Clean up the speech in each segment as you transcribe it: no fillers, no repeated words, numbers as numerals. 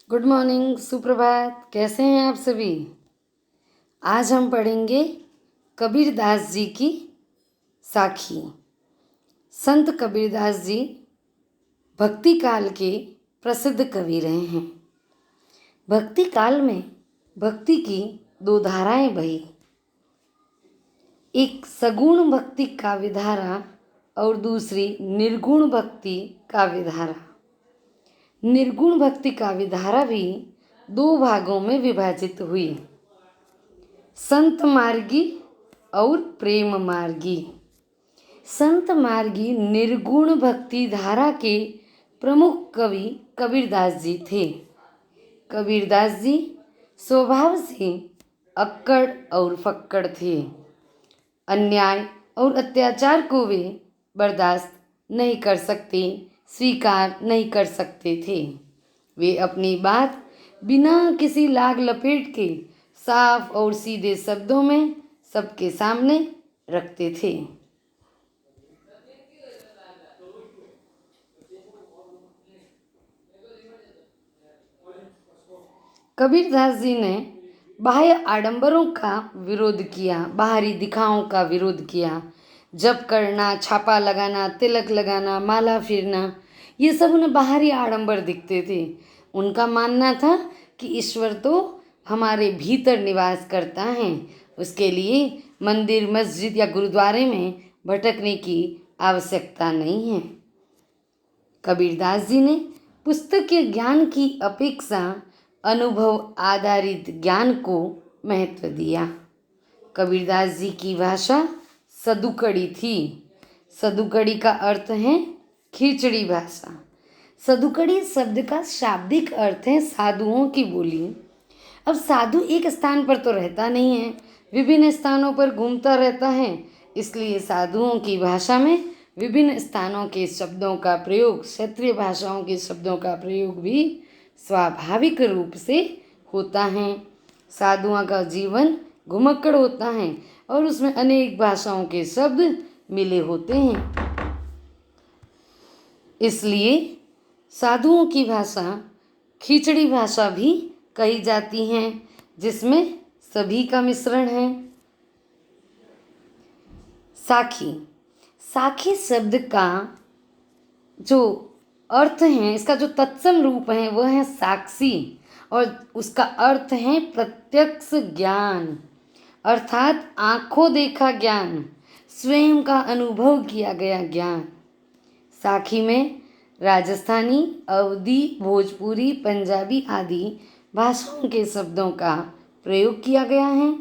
Good morning, सुप्रभात। कैसे हैं आप सभी। आज हम पढ़ेंगे कबीरदास जी की साखी। संत कबीरदास जी भक्ति काल के प्रसिद्ध कवि रहे हैं। भक्ति काल में भक्ति की दो धाराएं बही, एक सगुण भक्ति काव्य धारा और दूसरी निर्गुण भक्ति काव्य धारा। निर्गुण भक्ति काव्य धारा भी दो भागों में विभाजित हुई, संत मार्गी और प्रेम मार्गी। संत मार्गी निर्गुण भक्ति धारा के प्रमुख कवि कबीरदास जी थे। कबीरदास जी स्वभाव से अक्कड़ और फक्कड़ थे। अन्याय और अत्याचार को वे बर्दाश्त नहीं कर सकते, स्वीकार नहीं कर सकते थे। वे अपनी बात बिना किसी लाग लपेट के साफ और सीधे शब्दों में सबके सामने रखते थे। कबीरदास जी ने बाह्य आडंबरों का विरोध किया, बाहरी दिखावों का विरोध किया। जप करना, छापा लगाना, तिलक लगाना, माला फेरना, ये सब उन्हें बाहरी आडंबर दिखते थे। उनका मानना था कि ईश्वर तो हमारे भीतर निवास करता है, उसके लिए मंदिर, मस्जिद या गुरुद्वारे में भटकने की आवश्यकता नहीं है। कबीरदास जी ने पुस्तकीय ज्ञान की अपेक्षा अनुभव आधारित ज्ञान को महत्व दिया। कबीरदास जी की भाषा सदुकड़ी थी। सदुकड़ी का अर्थ है खिचड़ी भाषा। सदुकड़ी शब्द का शाब्दिक अर्थ है साधुओं की बोली। अब साधु एक स्थान पर तो रहता नहीं है, विभिन्न स्थानों पर घूमता रहता है, इसलिए साधुओं की भाषा में विभिन्न स्थानों के शब्दों का प्रयोग, क्षेत्रीय भाषाओं के शब्दों का प्रयोग भी स्वाभाविक रूप से होता है। साधुओं का जीवन घुमक्कड़ होता है और उसमें अनेक भाषाओं के शब्द मिले होते हैं। इसलिए साधुओं की भाषा खिचड़ी भाषा भी कही जाती है, जिसमें सभी का मिश्रण है। साखी, साखी शब्द का जो अर्थ है, इसका जो तत्सम रूप है वह है साक्षी, और उसका अर्थ है प्रत्यक्ष ज्ञान, अर्थात आंखों देखा ज्ञान, स्वयं का अनुभव किया गया ज्ञान। साखी में राजस्थानी, अवधी, भोजपुरी, पंजाबी आदि भाषाओं के शब्दों का प्रयोग किया गया है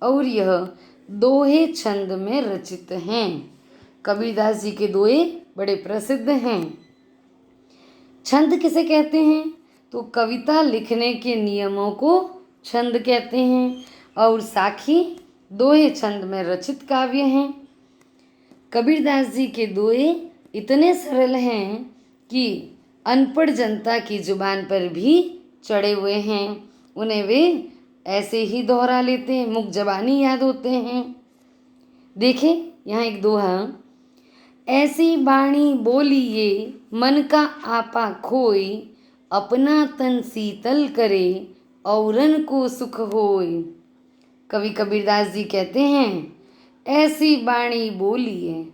और यह दोहे छंद में रचित हैं। कबीरदास जी के दोहे बड़े प्रसिद्ध हैं। छंद किसे कहते हैं? तो कविता लिखने के नियमों को छंद कहते हैं, और साखी दोहे छंद में रचित काव्य हैं। कबीरदास जी के दोहे इतने सरल हैं कि अनपढ़ जनता की जुबान पर भी चढ़े हुए हैं। उन्हें वे ऐसे ही दोहरा लेते हैं, मुख जबानी याद होते हैं। देखें यहाँ एक दोहा, ऐसी बाणी बोली ये मन का आपा खोई, अपना तन शीतल करे औरन को सुख होय। कवि कबीरदास जी कहते हैं, ऐसी बाणी बोलिए,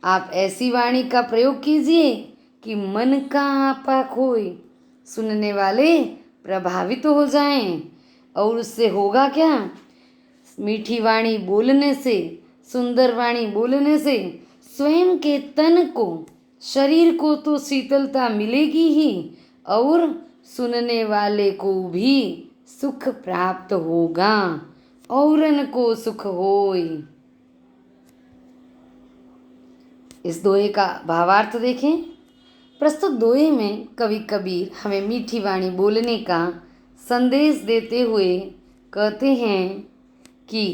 आप ऐसी वाणी का प्रयोग कीजिए कि मन का आपा खोए, सुनने वाले प्रभावित हो जाएं। और उससे होगा क्या? मीठी वाणी बोलने से, सुंदर वाणी बोलने से स्वयं के तन को, शरीर को तो शीतलता मिलेगी ही, और सुनने वाले को भी सुख प्राप्त होगा। औरन को सुख होय। इस दोहे का भावार्थ देखें। प्रस्तुत दोहे में कवि कबीर हमें मीठी वाणी बोलने का संदेश देते हुए कहते हैं कि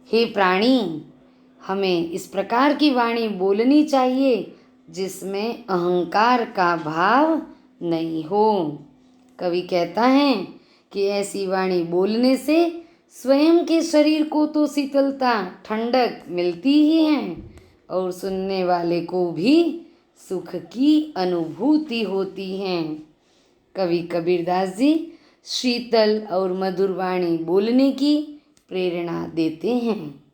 हे प्राणी, हमें इस प्रकार की वाणी बोलनी चाहिए जिसमें अहंकार का भाव नहीं हो। कवि कहता है कि ऐसी वाणी बोलने से स्वयं के शरीर को तो शीतलता, ठंडक मिलती ही है, और सुनने वाले को भी सुख की अनुभूति होती है। कवि कबीरदास जी शीतल और मधुर वाणी बोलने की प्रेरणा देते हैं।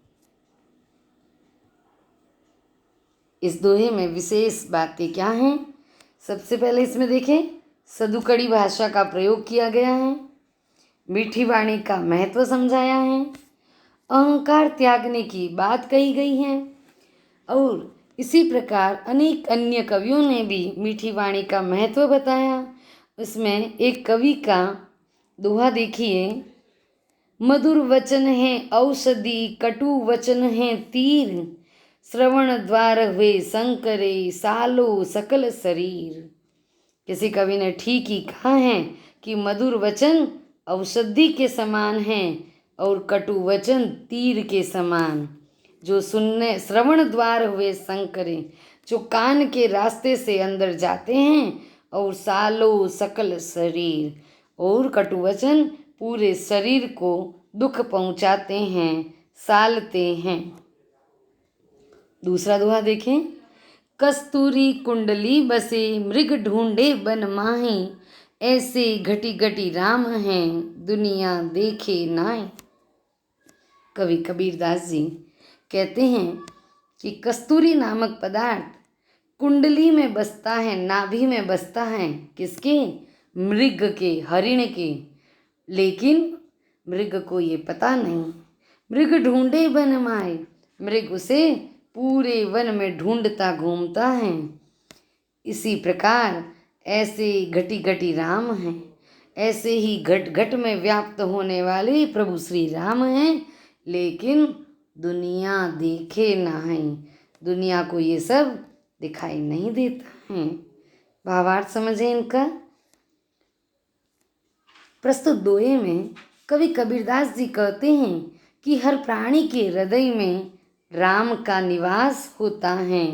इस दोहे में विशेष बातें क्या हैं? सबसे पहले इसमें देखें, सदुकड़ी भाषा का प्रयोग किया गया है, मीठी वाणी का महत्व समझाया है, अहंकार त्यागने की बात कही गई है। और इसी प्रकार अनेक अन्य कवियों ने भी मीठी वाणी का महत्व बताया। उसमें एक कवि का दोहा देखिए, मधुर वचन है औषधि, कटु वचन है तीर, श्रवण द्वार हुए शंकरे, सालो सकल शरीर। किसी कवि ने ठीक ही कहा है कि मधुर वचन औषधि के समान हैं और कटु वचन तीर के समान। जो सुनने श्रवण द्वार हुए शंकरे, जो कान के रास्ते से अंदर जाते हैं, और सालो सकल शरीर, और कटु वचन पूरे शरीर को दुख पहुंचाते हैं, सालते हैं। दूसरा दोहा देखें, कस्तूरी कुंडली बसे, मृग ढूंढे बन माही, ऐसे घटी घटी राम हैं, दुनिया देखे नाई। कवि कबीरदास जी कहते हैं कि कस्तूरी नामक पदार्थ कुंडली में बसता है, नाभि में बसता है, किसके? मृग के, हरिण के। लेकिन मृग को ये पता नहीं। मृग ढूंढे बन माए, मृग उसे पूरे वन में ढूंढता घूमता है। इसी प्रकार ऐसे घटी घटी राम हैं, ऐसे ही घट घट में व्याप्त होने वाले प्रभु श्री राम हैं, लेकिन दुनिया देखे नहीं, दुनिया को ये सब दिखाई नहीं देता है। भावार्थ समझे इनका। प्रस्तुत दोहे में कवि कबीरदास जी कहते हैं कि हर प्राणी के हृदय में राम का निवास होता है।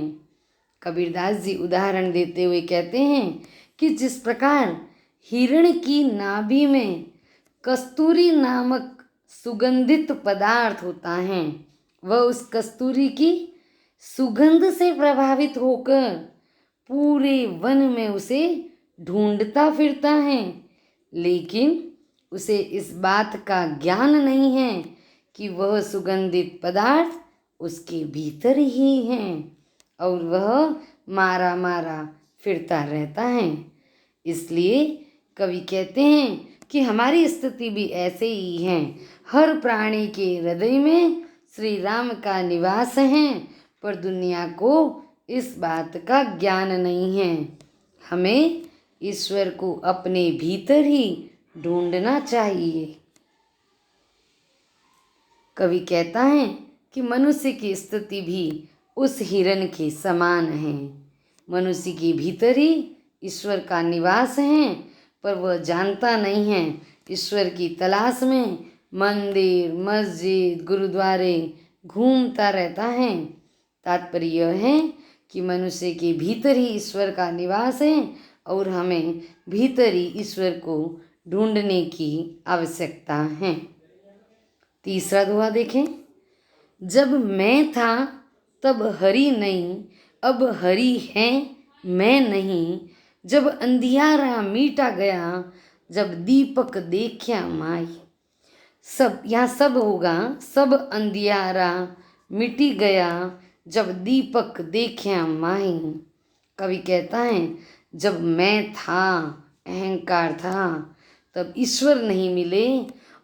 कबीरदास जी उदाहरण देते हुए कहते हैं कि जिस प्रकार हिरण की नाभि में कस्तूरी नामक सुगंधित पदार्थ होता है, वह उस कस्तूरी की सुगंध से प्रभावित होकर पूरे वन में उसे ढूंढता फिरता है, लेकिन उसे इस बात का ज्ञान नहीं है कि वह सुगंधित पदार्थ उसके भीतर ही है और वह मारा मारा फिरता रहता है। इसलिए कवि कहते हैं कि हमारी स्थिति भी ऐसे ही है। हर प्राणी के हृदय में श्री राम का निवास है, पर दुनिया को इस बात का ज्ञान नहीं है। हमें ईश्वर को अपने भीतर ही ढूंढना चाहिए। कवि कहता है कि मनुष्य की स्थिति भी उस हिरण के समान है। मनुष्य के भीतर ही ईश्वर का निवास है, पर वह जानता नहीं है। ईश्वर की तलाश में मंदिर, मस्जिद, गुरुद्वारे घूमता रहता है। तात्पर्य यह है कि मनुष्य के भीतर ही ईश्वर का निवास है और हमें भीतर ही ईश्वर को ढूंढने की आवश्यकता है। तीसरा दोहा देखें, जब मैं था तब हरि नहीं, अब हरि है मैं नहीं, जब अंधियारा मीटा गया, जब दीपक देखा माई। सब, यहाँ सब होगा, सब अंधियारा मिटी गया, जब दीपक देखा माई। कवि कहता है जब मैं था, अहंकार था, तब ईश्वर नहीं मिले,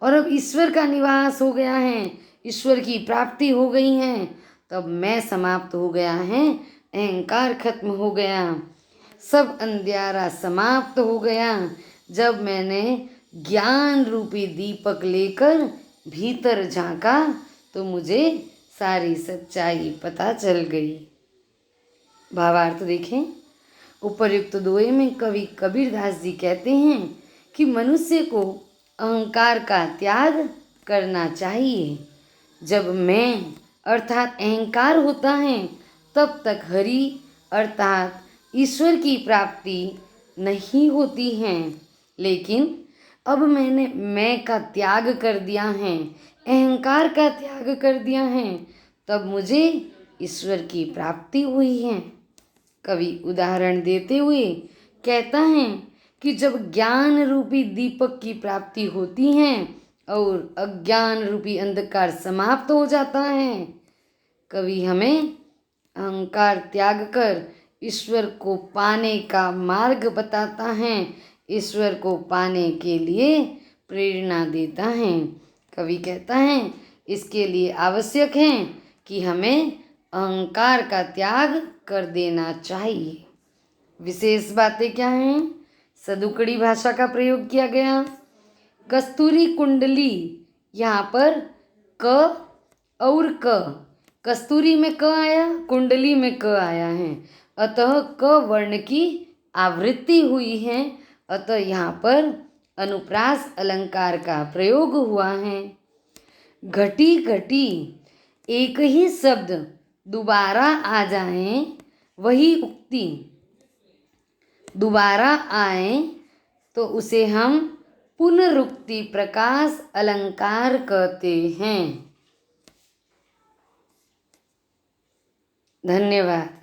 और अब ईश्वर का निवास हो गया है, ईश्वर की प्राप्ति हो गई है, तब मैं समाप्त हो गया है, अहंकार खत्म हो गया, सब अंधियारा समाप्त हो गया, जब मैंने ज्ञान रूपी दीपक लेकर भीतर झांका तो मुझे सारी सच्चाई पता चल गई। भावार्थ देखें, उपर्युक्त दोहे में कवि कबीरदास जी कहते हैं कि मनुष्य को अहंकार का त्याग करना चाहिए। जब मैं अर्थात अहंकार होता है, तब तक हरि अर्थात ईश्वर की प्राप्ति नहीं होती है। लेकिन अब मैंने मैं का त्याग कर दिया है, अहंकार का त्याग कर दिया है, तब मुझे ईश्वर की प्राप्ति हुई है। कवि उदाहरण देते हुए कहता है कि जब ज्ञान रूपी दीपक की प्राप्ति होती है और अज्ञान रूपी अंधकार समाप्त हो जाता है, कवि हमें अहंकार त्याग कर ईश्वर को पाने का मार्ग बताता है, ईश्वर को पाने के लिए प्रेरणा देता है। कवि कहता है इसके लिए आवश्यक है कि हमें अहंकार का त्याग कर देना चाहिए। विशेष बातें क्या हैं? सदुकड़ी भाषा का प्रयोग किया गया। कस्तूरी कुंडली, यहाँ पर क और क, कस्तूरी में क आया, कुंडली में क आया है, अतः क वर्ण की आवृत्ति हुई है, अतः यहाँ पर अनुप्रास अलंकार का प्रयोग हुआ है। घटी घटी, एक ही शब्द दोबारा आ जाए, वही उक्ति दोबारा आए तो उसे हम पुनरुक्ति प्रकाश अलंकार कहते हैं। धन्यवाद।